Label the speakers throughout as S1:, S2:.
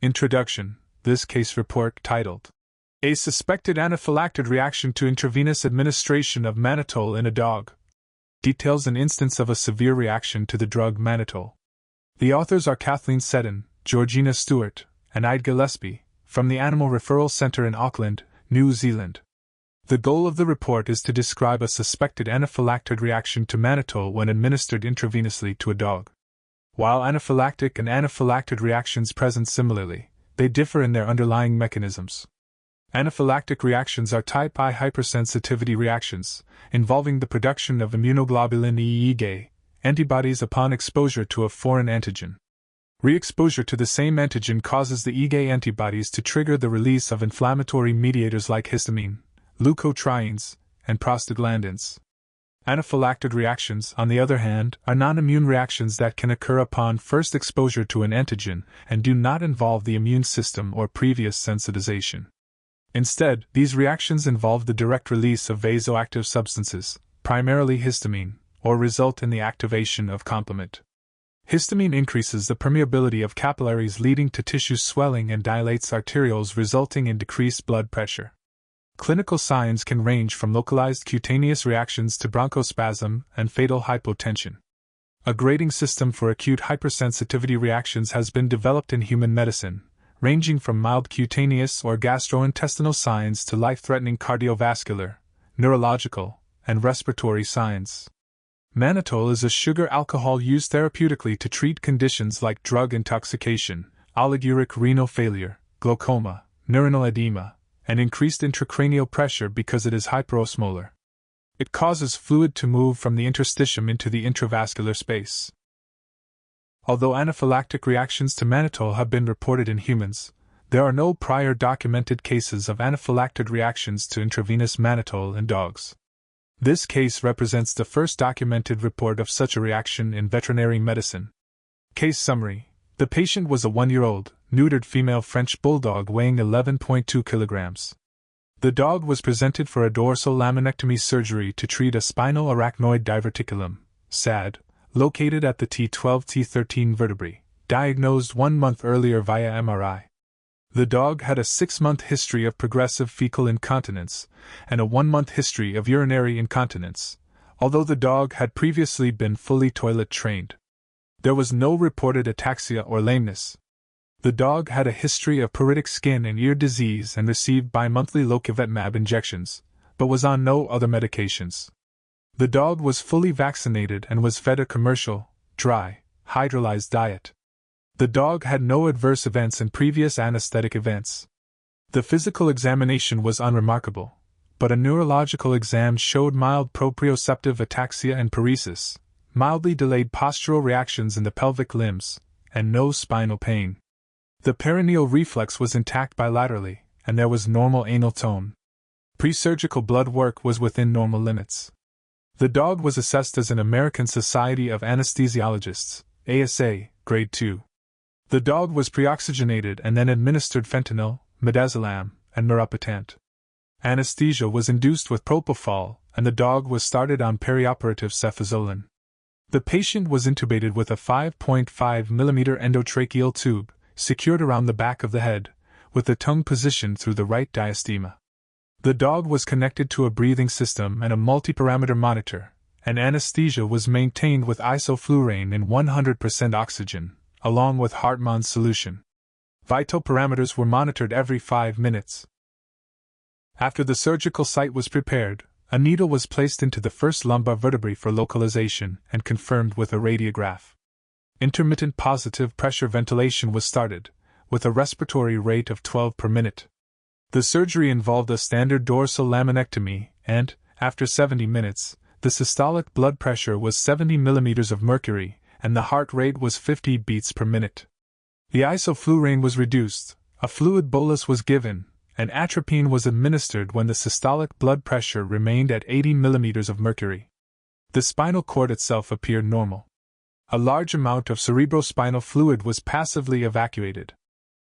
S1: Introduction. This case report, titled A Suspected Anaphylactic Reaction to Intravenous Administration of Mannitol in a Dog, details an instance of a severe reaction to the drug mannitol. The authors are Kathleen Seddon, Georgina Stewart, and Ida Gillespie, from the Animal Referral Centre in Auckland, New Zealand. The goal of the report is to describe a suspected anaphylactic reaction to mannitol when administered intravenously to a dog. While anaphylactic and anaphylactic reactions present similarly, they differ in their underlying mechanisms. Anaphylactic reactions are type I hypersensitivity reactions, involving the production of immunoglobulin IgA antibodies upon exposure to a foreign antigen. Re-exposure to the same antigen causes the IgA antibodies to trigger the release of inflammatory mediators like histamine, leukotrienes, and prostaglandins. Anaphylactic reactions, on the other hand, are non-immune reactions that can occur upon first exposure to an antigen and do not involve the immune system or previous sensitization. Instead, these reactions involve the direct release of vasoactive substances, primarily histamine, or result in the activation of complement. Histamine increases the permeability of capillaries, leading to tissue swelling, and dilates arterioles, resulting in decreased blood pressure. Clinical signs can range from localized cutaneous reactions to bronchospasm and fatal hypotension. A grading system for acute hypersensitivity reactions has been developed in human medicine, ranging from mild cutaneous or gastrointestinal signs to life-threatening cardiovascular, neurological, and respiratory signs. Mannitol is a sugar alcohol used therapeutically to treat conditions like drug intoxication, oliguric renal failure, glaucoma, neuronal edema, and increased intracranial pressure because it is hyperosmolar. It causes fluid to move from the interstitium into the intravascular space. Although anaphylactic reactions to mannitol have been reported in humans, there are no prior documented cases of anaphylactic reactions to intravenous mannitol in dogs. This case represents the first documented report of such a reaction in veterinary medicine. Case summary: the patient was a 1-year-old, neutered female French bulldog weighing 11.2 kilograms. The dog was presented for a dorsal laminectomy surgery to treat a spinal arachnoid diverticulum, SAD, located at the T12-T13 vertebrae, diagnosed 1 month earlier via MRI. The dog had a 6-month history of progressive fecal incontinence and a 1-month history of urinary incontinence, although the dog had previously been fully toilet trained. There was no reported ataxia or lameness. The dog had a history of pruritic skin and ear disease and received bi-monthly localized injections, but was on no other medications. The dog was fully vaccinated and was fed a commercial, dry, hydrolyzed diet. The dog had no adverse events and previous anesthetic events. The physical examination was unremarkable, but a neurological exam showed mild proprioceptive ataxia and paresis, mildly delayed postural reactions in the pelvic limbs, and no spinal pain. The perineal reflex was intact bilaterally, and there was normal anal tone. Pre-surgical blood work was within normal limits. The dog was assessed as an American Society of Anesthesiologists, ASA, Grade 2. The dog was preoxygenated and then administered fentanyl, midazolam, and meropetant. Anesthesia was induced with propofol, and the dog was started on perioperative cefazolin. The patient was intubated with a 5.5 mm endotracheal tube, secured around the back of the head, with the tongue positioned through the right diastema. The dog was connected to a breathing system and a multiparameter monitor, and anesthesia was maintained with isoflurane in 100% oxygen, along with Hartmann's solution. Vital parameters were monitored every 5 minutes. After the surgical site was prepared, a needle was placed into the first lumbar vertebrae for localization and confirmed with a radiograph. Intermittent positive pressure ventilation was started, with a respiratory rate of 12 per minute. The surgery involved a standard dorsal laminectomy, and, after 70 minutes, the systolic blood pressure was 70 mm of mercury, and the heart rate was 50 beats per minute. The isoflurane was reduced, a fluid bolus was given, and atropine was administered when the systolic blood pressure remained at 80 mm of mercury. The spinal cord itself appeared normal. A large amount of cerebrospinal fluid was passively evacuated.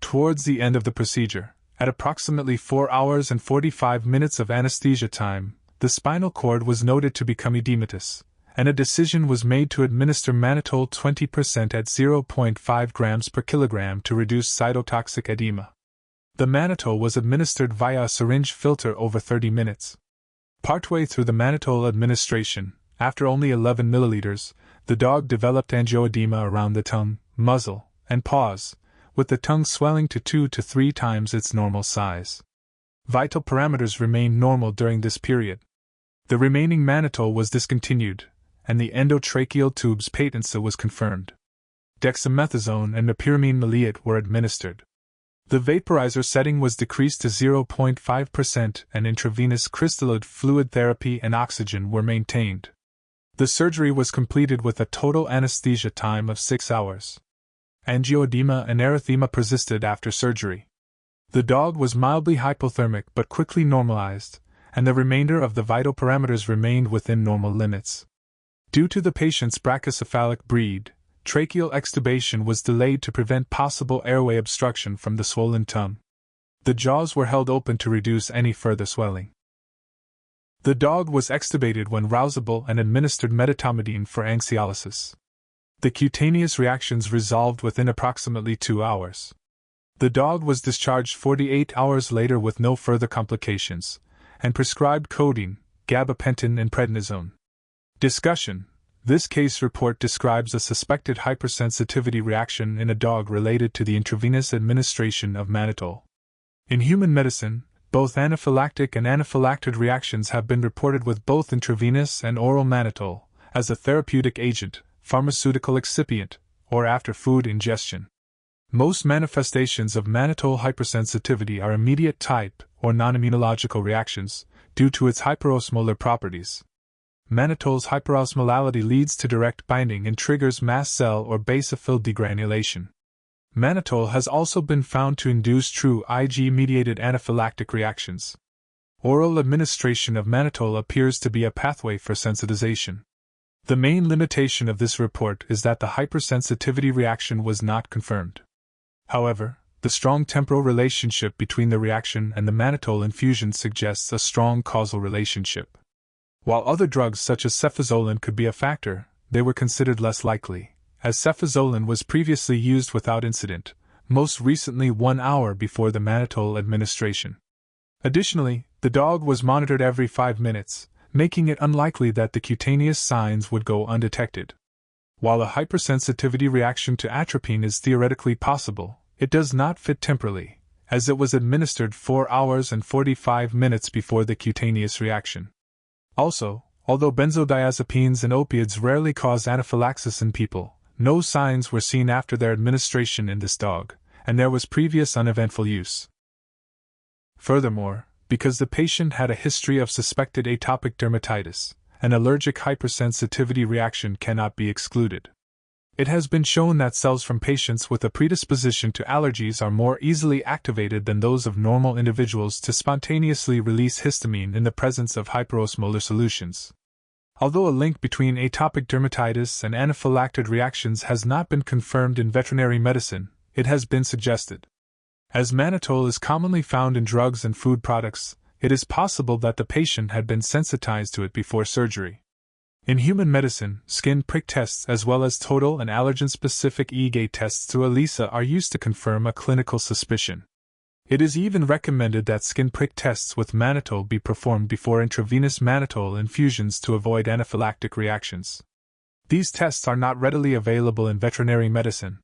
S1: Towards the end of the procedure, at approximately 4 hours and 45 minutes of anesthesia time, the spinal cord was noted to become edematous, and a decision was made to administer mannitol 20% at 0.5 grams per kilogram to reduce cytotoxic edema. The mannitol was administered via a syringe filter over 30 minutes. Partway through the mannitol administration, after only 11 milliliters, the dog developed angioedema around the tongue, muzzle, and paws, with the tongue swelling to 2 to 3 times its normal size. Vital parameters remained normal during this period. The remaining mannitol was discontinued, and the endotracheal tube's patency was confirmed. Dexamethasone and meperamine maleate were administered. The vaporizer setting was decreased to 0.5% and intravenous crystalloid fluid therapy and oxygen were maintained. The surgery was completed with a total anesthesia time of 6 hours. Angioedema and erythema persisted after surgery. The dog was mildly hypothermic but quickly normalized, and the remainder of the vital parameters remained within normal limits. Due to the patient's brachycephalic breed, tracheal extubation was delayed to prevent possible airway obstruction from the swollen tongue. The jaws were held open to reduce any further swelling. The dog was extubated when rousable and administered medetomidine for anxiolysis. The cutaneous reactions resolved within approximately 2 hours. The dog was discharged 48 hours later with no further complications, and prescribed codeine, gabapentin and prednisone. Discussion. This case report describes a suspected hypersensitivity reaction in a dog related to the intravenous administration of mannitol. In human medicine, both anaphylactic and anaphylactoid reactions have been reported with both intravenous and oral mannitol, as a therapeutic agent, pharmaceutical excipient, or after food ingestion. Most manifestations of mannitol hypersensitivity are immediate type or non-immunological reactions, due to its hyperosmolar properties. Mannitol's hyperosmolality leads to direct binding and triggers mast cell or basophil degranulation. Mannitol has also been found to induce true Ig-mediated anaphylactic reactions. Oral administration of mannitol appears to be a pathway for sensitization. The main limitation of this report is that the hypersensitivity reaction was not confirmed. However, the strong temporal relationship between the reaction and the mannitol infusion suggests a strong causal relationship. While other drugs such as cefazolin could be a factor, they were considered less likely, as cefazolin was previously used without incident, most recently 1 hour before the mannitol administration. Additionally, the dog was monitored every 5 minutes, making it unlikely that the cutaneous signs would go undetected. While a hypersensitivity reaction to atropine is theoretically possible, it does not fit temporally, as it was administered 4 hours and 45 minutes before the cutaneous reaction. Also, although benzodiazepines and opiates rarely cause anaphylaxis in people, no signs were seen after their administration in this dog, and there was previous uneventful use. Furthermore, because the patient had a history of suspected atopic dermatitis, an allergic hypersensitivity reaction cannot be excluded. It has been shown that cells from patients with a predisposition to allergies are more easily activated than those of normal individuals to spontaneously release histamine in the presence of hyperosmolar solutions. Although a link between atopic dermatitis and anaphylactoid reactions has not been confirmed in veterinary medicine, it has been suggested. As mannitol is commonly found in drugs and food products, it is possible that the patient had been sensitized to it before surgery. In human medicine, skin prick tests as well as total and allergen-specific IgA tests through ELISA are used to confirm a clinical suspicion. It is even recommended that skin prick tests with mannitol be performed before intravenous mannitol infusions to avoid anaphylactic reactions. These tests are not readily available in veterinary medicine.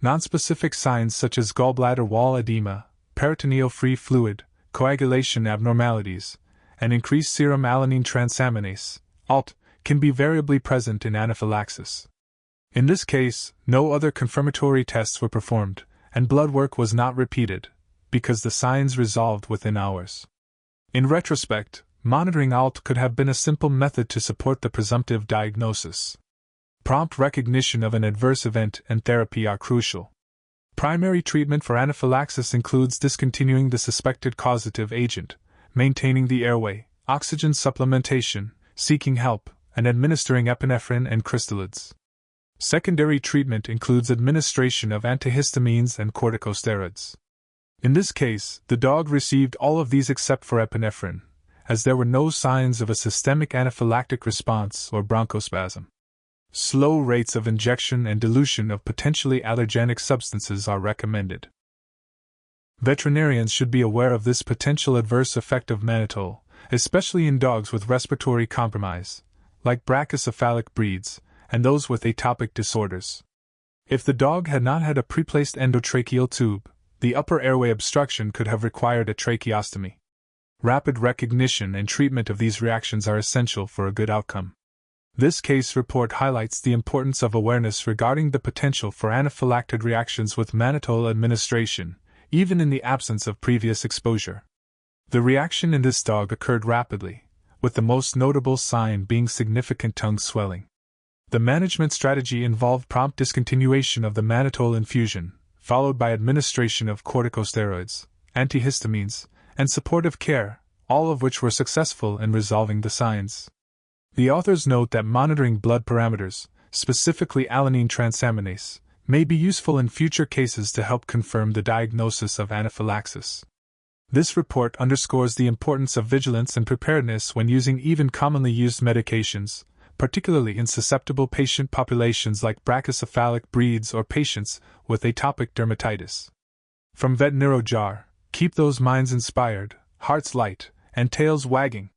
S1: Nonspecific signs such as gallbladder wall edema, peritoneal-free fluid, coagulation abnormalities, and increased serum alanine transaminase, ALT, can be variably present in anaphylaxis. In this case, no other confirmatory tests were performed, and blood work was not repeated, because the signs resolved within hours. In retrospect, monitoring ALT could have been a simple method to support the presumptive diagnosis. Prompt recognition of an adverse event and therapy are crucial. Primary treatment for anaphylaxis includes discontinuing the suspected causative agent, maintaining the airway, oxygen supplementation, seeking help, and administering epinephrine and crystalloids. Secondary treatment includes administration of antihistamines and corticosteroids. In this case, the dog received all of these except for epinephrine, as there were no signs of a systemic anaphylactic response or bronchospasm. Slow rates of injection and dilution of potentially allergenic substances are recommended. Veterinarians should be aware of this potential adverse effect of mannitol, especially in dogs with respiratory compromise, like brachycephalic breeds, and those with atopic disorders. If the dog had not had a preplaced endotracheal tube, the upper airway obstruction could have required a tracheostomy. Rapid recognition and treatment of these reactions are essential for a good outcome. This case report highlights the importance of awareness regarding the potential for anaphylactic reactions with mannitol administration, even in the absence of previous exposure. The reaction in this dog occurred rapidly, with the most notable sign being significant tongue swelling. The management strategy involved prompt discontinuation of the mannitol infusion, followed by administration of corticosteroids, antihistamines, and supportive care, all of which were successful in resolving the signs. The authors note that monitoring blood parameters, specifically alanine transaminase, may be useful in future cases to help confirm the diagnosis of anaphylaxis. This report underscores the importance of vigilance and preparedness when using even commonly used medications, particularly in susceptible patient populations like brachycephalic breeds or patients with atopic dermatitis. From Vet NeuroJar, keep those minds inspired, hearts light, and tails wagging.